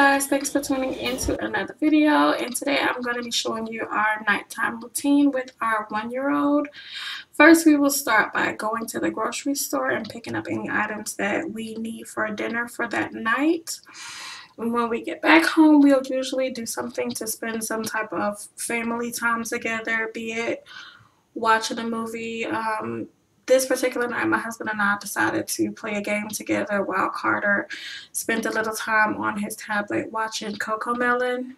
guys, thanks for tuning into another video, and today I'm going to be showing you our nighttime routine with our 1-year-old. First, we will start by going to the grocery store and picking up any items that we need for dinner for that night. And when we get back home, we'll usually do something to spend some type of family time together, be it watching a movie. This particular night, my husband and I decided to play a game together while Carter spent a little time on his tablet watching CoComelon,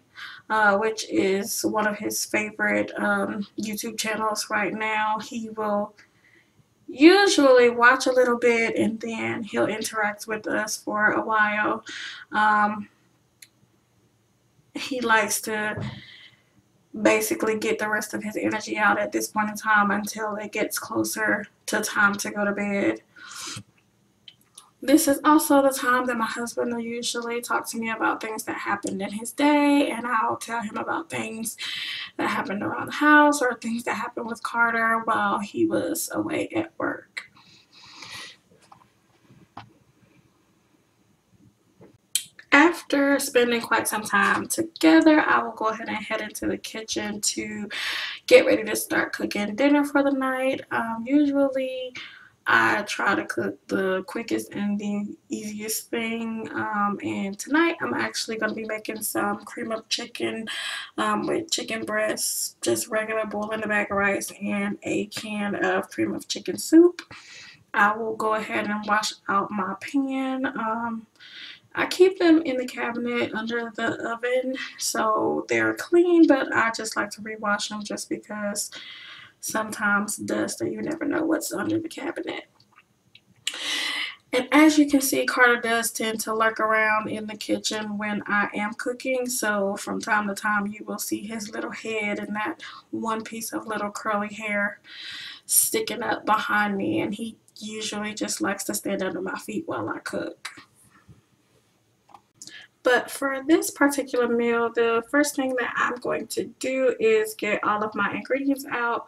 which is one of his favorite YouTube channels right now. He will usually watch a little bit and then he'll interact with us for a while. He likes to basically get the rest of his energy out at this point in time until it gets closer to time to go to bed. This is also the time that my husband will usually talk to me about things that happened in his day, and I'll tell him about things that happened around the house or things that happened with Carter while he was away at work. After spending quite some time together, I will go ahead and head into the kitchen to get ready to start cooking dinner for the night. Usually I try to cook the quickest and the easiest thing, and tonight I'm actually going to be making some cream of chicken with chicken breasts, just regular boiling the bag of rice, and a can of cream of chicken soup. I will go ahead and wash out my pan. I keep them in the cabinet under the oven so they're clean, but I just like to rewash them just because sometimes dust and you never know what's under the cabinet. And as you can see, Carter does tend to lurk around in the kitchen when I am cooking, so from time to time you will see his little head and that one piece of little curly hair sticking up behind me, and he usually just likes to stand under my feet while I cook. But for this particular meal, the first thing that I'm going to do is get all of my ingredients out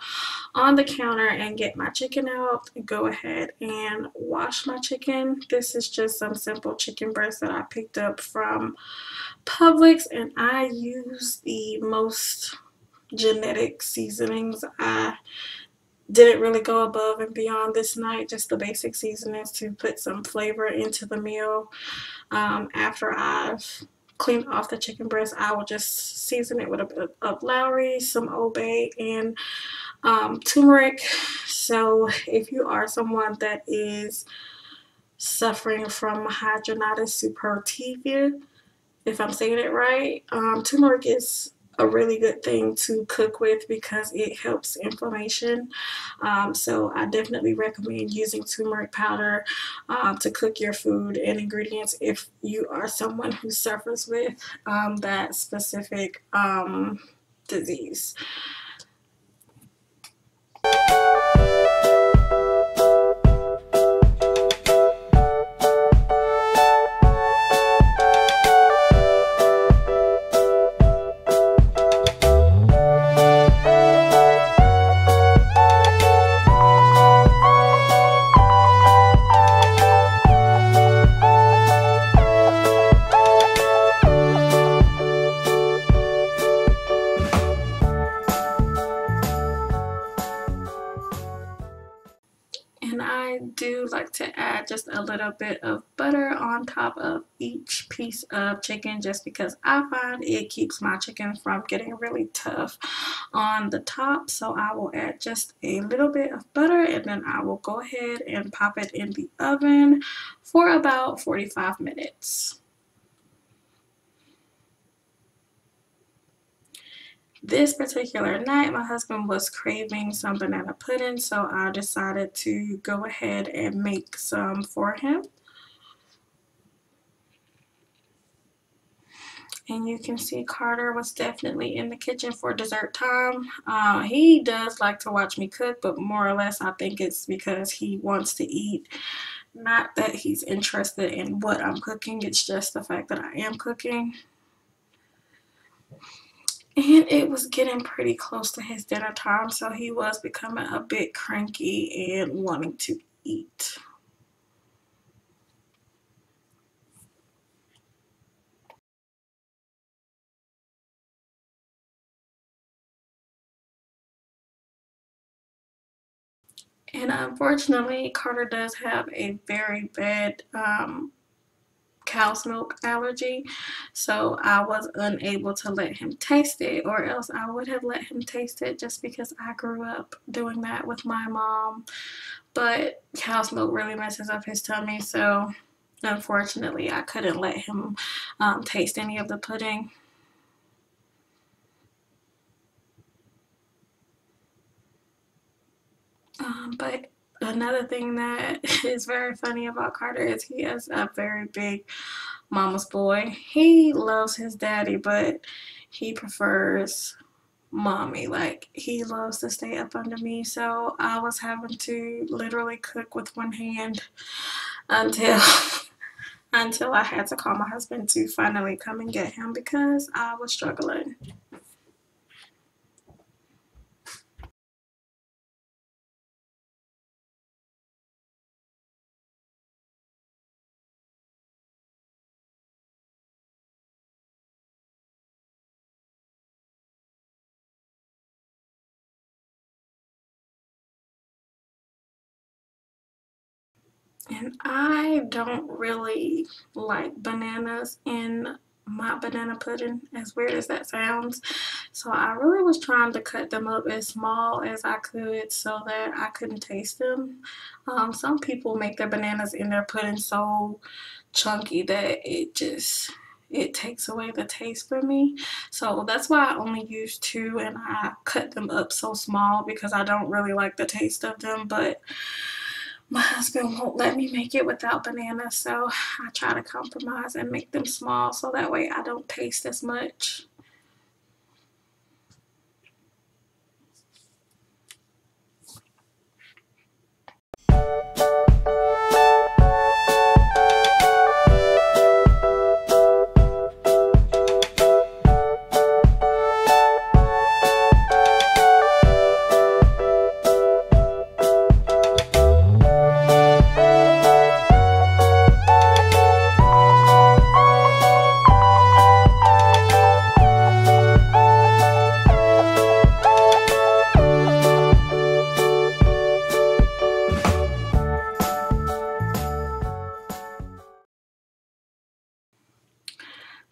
on the counter and get my chicken out. Go ahead and wash my chicken. This is just some simple chicken breast that I picked up from Publix, and I use the most genetic seasonings. I didn't really go above and beyond this night, just the basic seasonings to put some flavor into the meal. After I've cleaned off the chicken breast, I will just season it with a bit of Lowry, some Old Bay, and turmeric. So if you are someone that is suffering from hidradenitis suppurativa, if I'm saying it right, turmeric is a really good thing to cook with because it helps inflammation. So I definitely recommend using turmeric powder to cook your food and ingredients if you are someone who suffers with that specific disease. And I do like to add just a little bit of butter on top of each piece of chicken just because I find it keeps my chicken from getting really tough on the top. So I will add just a little bit of butter and then I will go ahead and pop it in the oven for about 45 minutes. This particular night, my husband was craving some banana pudding, so I decided to go ahead and make some for him. And you can see Carter was definitely in the kitchen for dessert time. He does like to watch me cook, but more or less I think it's because he wants to eat. Not that he's interested in what I'm cooking, it's just the fact that I am cooking. And it was getting pretty close to his dinner time, so he was becoming a bit cranky and wanting to eat. And unfortunately, Carter does have a very bad cow's milk allergy, so I was unable to let him taste it, or else I would have let him taste it just because I grew up doing that with my mom. But cow's milk really messes up his tummy, so unfortunately I couldn't let him taste any of the pudding. But another thing that is very funny about Carter is he is a very big mama's boy. He loves his daddy, but he prefers mommy. Like, he loves to stay up under me, so I was having to literally cook with one hand until until I had to call my husband to finally come and get him because I was struggling. And I don't really like bananas in my banana pudding, as weird as that sounds. So I really was trying to cut them up as small as I could so that I couldn't taste them. Some people make their bananas in their pudding so chunky that it takes away the taste for me. So that's why I only use two, and I cut them up so small because I don't really like the taste of them. But my husband won't let me make it without bananas, so I try to compromise and make them small so that way I don't taste as much.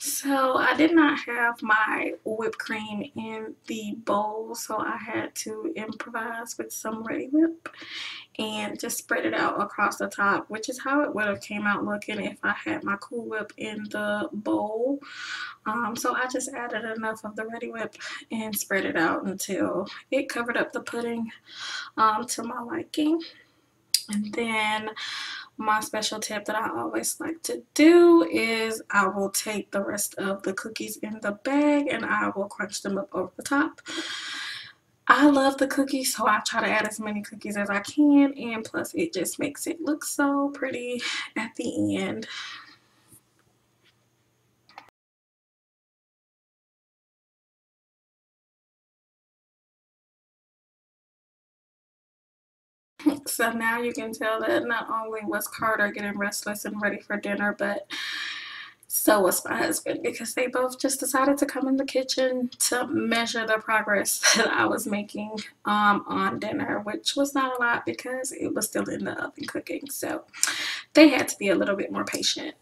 So I did not have my whipped cream in the bowl, so I had to improvise with some Reddi-wip and just spread it out across the top, which is how it would have came out looking if I had my Cool Whip in the bowl. So I just added enough of the Reddi-wip and spread it out until it covered up the pudding to my liking. And then my special tip that I always like to do is I will take the rest of the cookies in the bag and I will crunch them up over the top. I love the cookies, so I try to add as many cookies as I can, and plus it just makes it look so pretty at the end. So now you can tell that not only was Carter getting restless and ready for dinner, but so was my husband, because they both just decided to come in the kitchen to measure the progress that I was making on dinner, which was not a lot because it was still in the oven cooking. So they had to be a little bit more patient.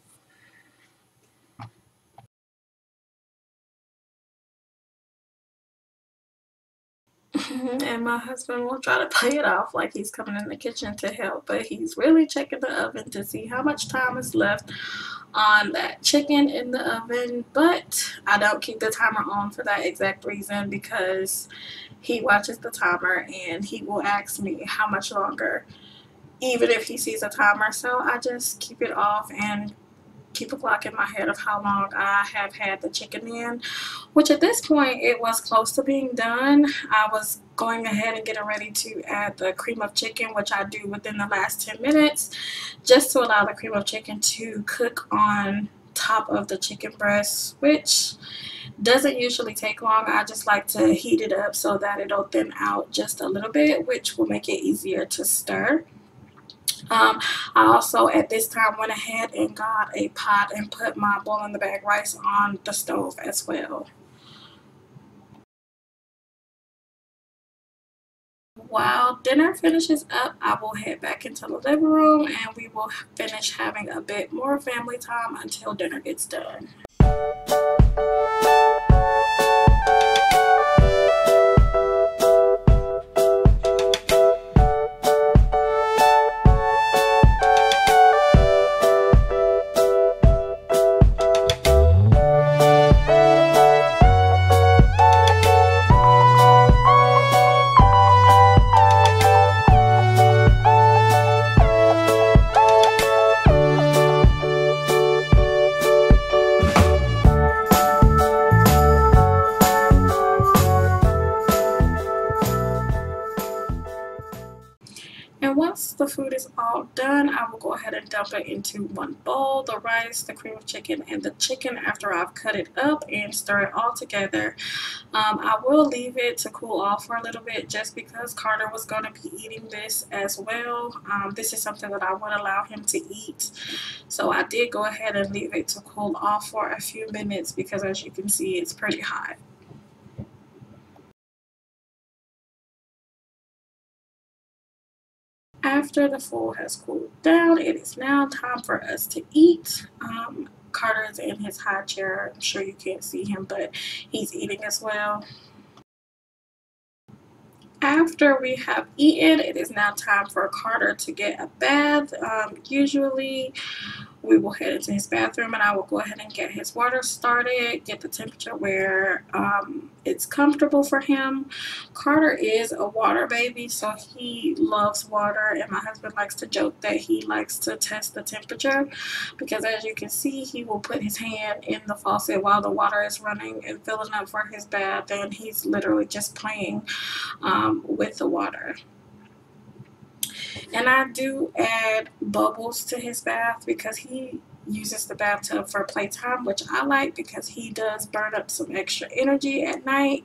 And my husband will try to play it off like he's coming in the kitchen to help, but he's really checking the oven to see how much time is left on that chicken in the oven. But I don't keep the timer on for that exact reason, because he watches the timer and he will ask me how much longer, even if he sees a timer. So I just keep it off and keep a clock in my head of how long I have had the chicken in, which at this point it was close to being done. I was going ahead and getting ready to add the cream of chicken, which I do within the last 10 minutes, just to allow the cream of chicken to cook on top of the chicken breast, which doesn't usually take long. I just like to heat it up so that it'll thin out just a little bit, which will make it easier to stir. I also at this time went ahead and got a pot and put my boil in the bag rice on the stove as well. While dinner finishes up, I will head back into the living room and we will finish having a bit more family time until dinner gets done. And once the food is all done, I will go ahead and dump it into one bowl, the rice, the cream of chicken, and the chicken after I've cut it up, and stir it all together. I will leave it to cool off for a little bit just because Carter was going to be eating this as well. This is something that I would allow him to eat. So I did go ahead and leave it to cool off for a few minutes because as you can see, it's pretty hot. After the food has cooled down, it is now time for us to eat. Carter is in his high chair. I'm sure you can't see him, but he's eating as well. After we have eaten, it is now time for Carter to get a bath. Usually we will head into his bathroom and I will go ahead and get his water started, get the temperature where it's comfortable for him. Carter is a water baby, so he loves water, and my husband likes to joke that he likes to test the temperature because as you can see, he will put his hand in the faucet while the water is running and filling up for his bath, and he's literally just playing with the water. And I do add bubbles to his bath because he uses the bathtub for playtime, which I like because he does burn up some extra energy at night.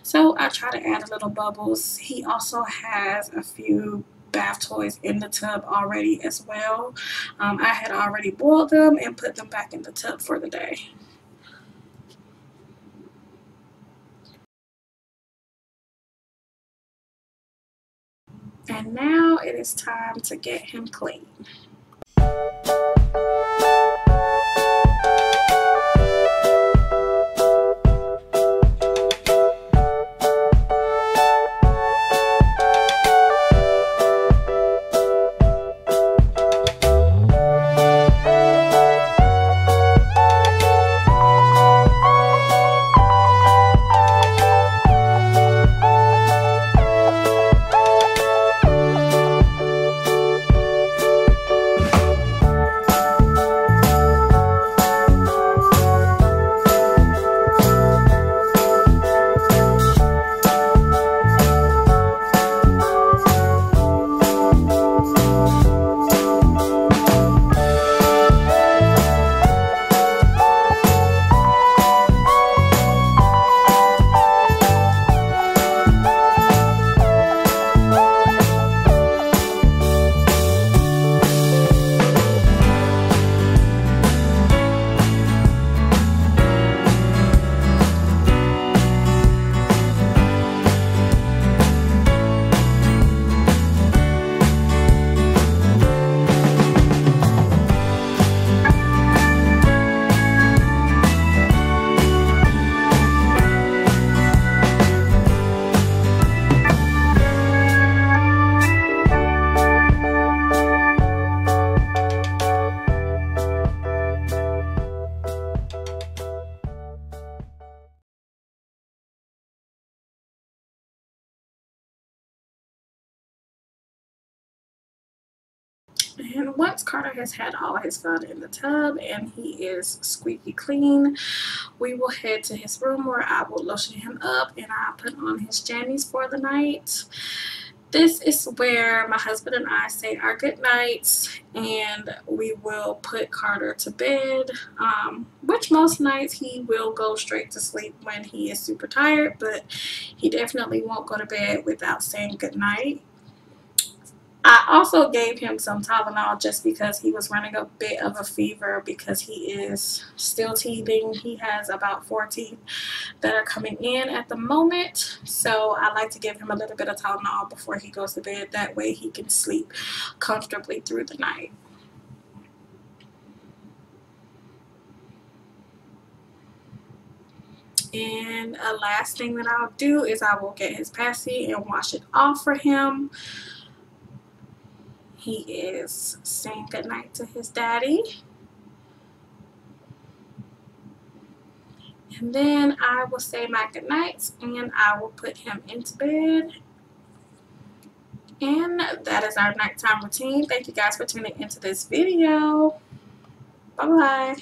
So I try to add a little bubbles. He also has a few bath toys in the tub already as well. I had already boiled them and put them back in the tub for the day. And now it is time to get him clean. And once Carter has had all his fun in the tub and he is squeaky clean, we will head to his room where I will lotion him up and I put on his jammies for the night. This is where my husband and I say our good nights, and we will put Carter to bed, which most nights he will go straight to sleep when he is super tired, but he definitely won't go to bed without saying good night. I also gave him some Tylenol just because he was running a bit of a fever because he is still teething. He has about 14 that are coming in at the moment. So I like to give him a little bit of Tylenol before he goes to bed. That way he can sleep comfortably through the night. And a last thing that I'll do is I will get his passy and wash it off for him. He is saying goodnight to his daddy. And then I will say my goodnights and I will put him into bed. And that is our nighttime routine. Thank you guys for tuning into this video. Bye bye.